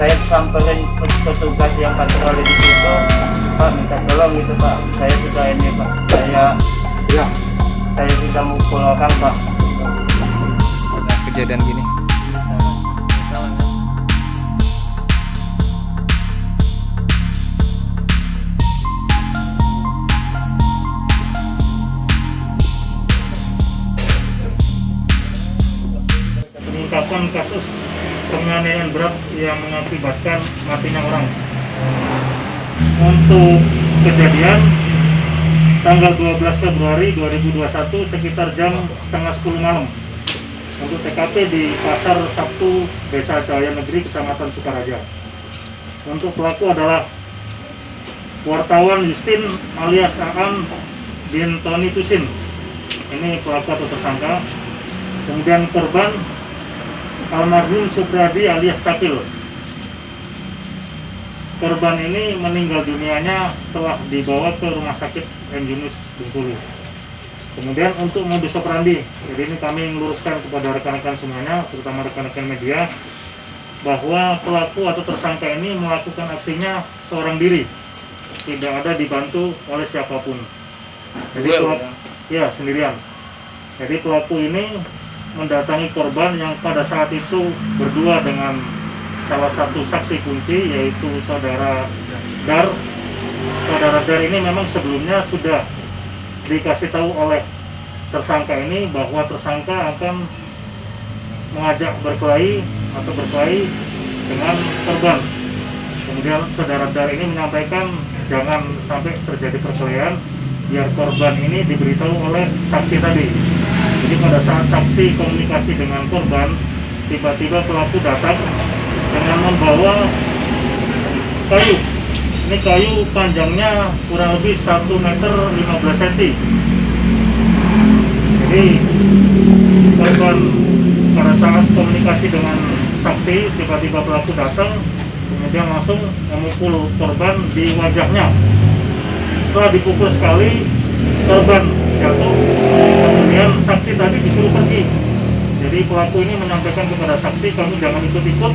saya samperin petugas yang patroli di situ, Pak minta tolong gitu Pak, saya sudah ini Pak, saya sudah mukul orang Pak. Ada kejadian gini. Pengungkapan kasus penganiayaan berat yang mengakibatkan matinya orang. Untuk kejadian tanggal 12 Februari 2021 sekitar jam setengah 10 malam. Untuk TKP di Pasar Sabtu, Desa Jaya Negeri, Kecamatan Sukaraja. Untuk pelaku adalah wartawan Justin alias Aan bin Tony Tusin. Ini pelaku atau tersangka. Kemudian korban almarhum Supriyadi alias Cakil. Korban ini meninggal dunianya setelah dibawa ke Rumah Sakit M. Yunus Bengkulu. Kemudian untuk modus operandi, jadi ini kami meluruskan kepada rekan-rekan semuanya, terutama rekan-rekan media, bahwa pelaku atau tersangka ini melakukan aksinya seorang diri, tidak ada dibantu oleh siapapun. Jadi pelaku, ya sendirian. Jadi pelaku ini mendatangi korban yang pada saat itu berdua dengan salah satu saksi kunci, yaitu saudara Dar. Saudara Dar ini memang sebelumnya sudah dikasih tahu oleh tersangka ini bahwa tersangka akan mengajak berkelahi atau berkelahi dengan korban. Kemudian saudara Dar ini menyampaikan jangan sampai terjadi perkelahian, biar korban ini diberitahu oleh saksi tadi. Jadi pada saat saksi komunikasi dengan korban, tiba-tiba pelaku datang dengan membawa kayu. Ini kayu panjangnya kurang lebih 1 meter 15 cm. Jadi korban pada saat komunikasi dengan saksi, tiba-tiba pelaku datang, kemudian langsung memukul korban di wajahnya. Setelah dipukul sekali, korban jatuh. Kemudian saksi tadi disuruh pergi. Jadi pelaku ini menyampaikan kepada saksi, kamu jangan ikut-ikut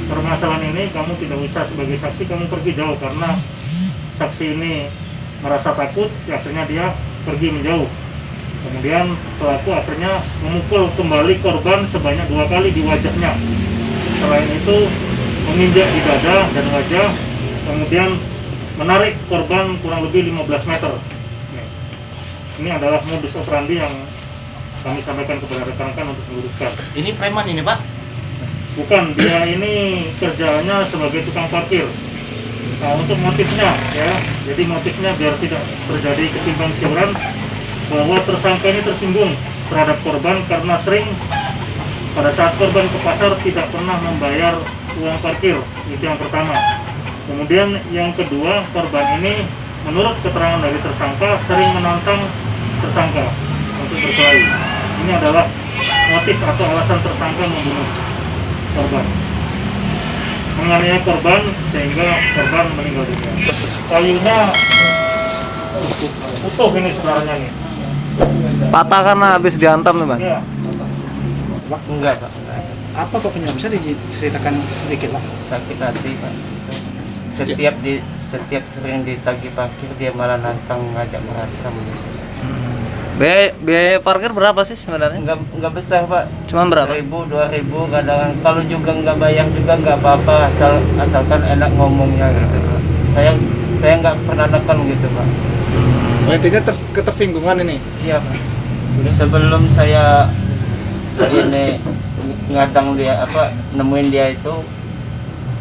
permasalahan ini, kamu tidak usah sebagai saksi, kamu pergi jauh, karena saksi ini merasa takut, akhirnya dia pergi menjauh. Kemudian pelaku akhirnya memukul kembali korban sebanyak 2 kali di wajahnya. Selain itu menginjak di dada dan wajah, kemudian menarik korban kurang lebih 15 meter. Ini adalah modus operandi yang kami sampaikan kepada rekan-rekan untuk meluruskan. Ini preman ini Pak? Bukan, dia ini kerjaannya sebagai tukang parkir. Nah, untuk motifnya ya, jadi motifnya biar tidak terjadi kesimpang siuran, bahwa tersangka ini tersinggung terhadap korban karena sering pada saat korban ke pasar tidak pernah membayar uang parkir. Itu yang pertama. Kemudian yang kedua, korban ini menurut keterangan dari tersangka sering menantang tersangka untuk berkelahi. Ini adalah motif atau alasan tersangka membunuh korban, menganiaya korban sehingga korban meninggal dunia. Kayunya utuh ini sebenarnya nih. Patah karena habis dihantam tuh, Bang. Ya. Enggak Pak. Apa kok penyebab, bisa diceritakan sedikit Pak? Sakit hati Pak. Setiap sering ditagih parkir dia malah nantang ngajak berantem. Biaya parkir berapa sih sebenarnya? Enggak besar Pak. Cuma berapa? 1.000, 2.000 kadang. Kalau juga nggak bayar juga nggak apa-apa, asalkan enak ngomongnya gitu Pak. Saya nggak pernah neken gitu Pak. Intinya ketersinggungan ini? Iya Pak. Sebelum saya ini ngadang dia nemuin dia itu,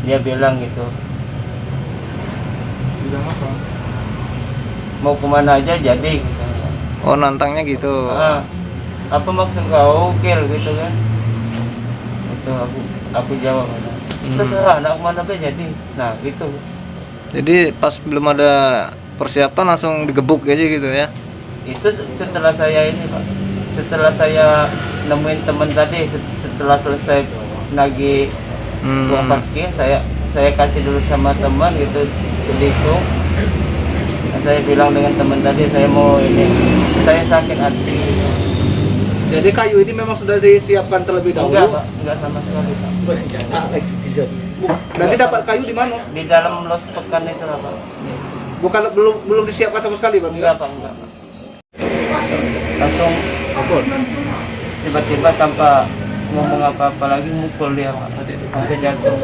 dia bilang gitu, Bilang apa? mau kemana aja jadi gitu. Oh, nantangnya gitu. Apa maksud kau ukir gitu kan? Itu aku jawab. Terserah anak kemana be jadi. Nah gitu. Jadi pas belum ada persiapan langsung digebuk aja gitu ya? Itu setelah saya ini Pak, setelah saya nemuin teman tadi, setelah selesai nagih uang parkir, saya kasih dulu sama teman gitu, dihitung. Saya bilang dengan teman tadi, saya mau ini, saya sakit hati. Jadi kayu ini memang sudah disiapkan terlebih dahulu? Enggak Pak, enggak sama sekali Pak. Berarti dapat kayu di mana? Di dalam los pekan itu lah Pak. Bukan belum disiapkan sama sekali, Bang. Enggak Pak, enggak Pak. Langsung tiba-tiba tanpa ngomong apa-apa lagi mukul dia Pak. Sampai jatuh.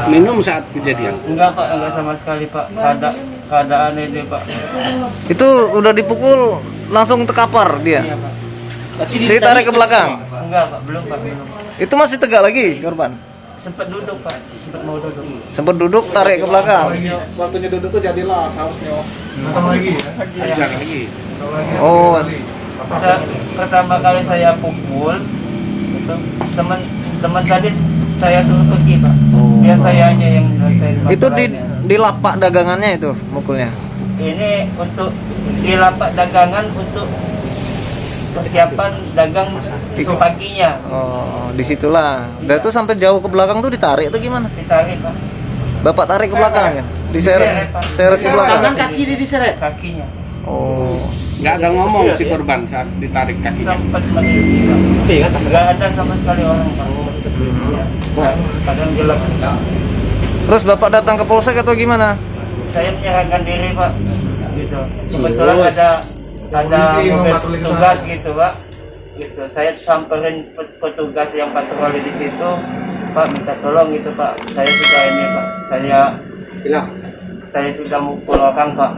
Minum saat kejadian. Enggak Pak, enggak sama sekali Pak. Keadaan ini Pak. Itu udah dipukul langsung terkapar dia. Iya Pak. Ditarik ke belakang. Enggak Pak, belum Pak, belum. Itu masih tegak lagi korban. Sempat duduk Pak, sempat mau duduk. Sempat duduk, tarik ke belakang. Waktunya duduk tuh jadilah seharusnya. Ajar lagi. Oh, Pertama kali saya pukul itu teman tadi saya suruh pergi Pak. Biar saya aja yang selesai itu masalahnya. di lapak dagangannya itu mukulnya. Ini untuk di lapak dagangan untuk persiapan dagang besok paginya. Oh, disitulah. Dan itu sampai jauh ke belakang tuh ditarik atau gimana? Ditarik Pak. Bapak tarik ke belakang ya? Diseret ke belakang. kaki diseret kakinya. Oh, Nggak ada ngomong si korban saat ditarik kakinya. Sempat meninggi Pak. Nggak ada sama sekali orang Pak. Kadang gelap. terus Bapak datang ke polsek atau gimana? Saya menyerahkan diri Pak. Gitu. Kebetulan ada mobil tugas gitu Pak. Gitu. Saya samperin petugas yang patroli di situ. Pak minta tolong gitu Pak. Saya sudah ini Pak. Saya sudah mukul orang Pak.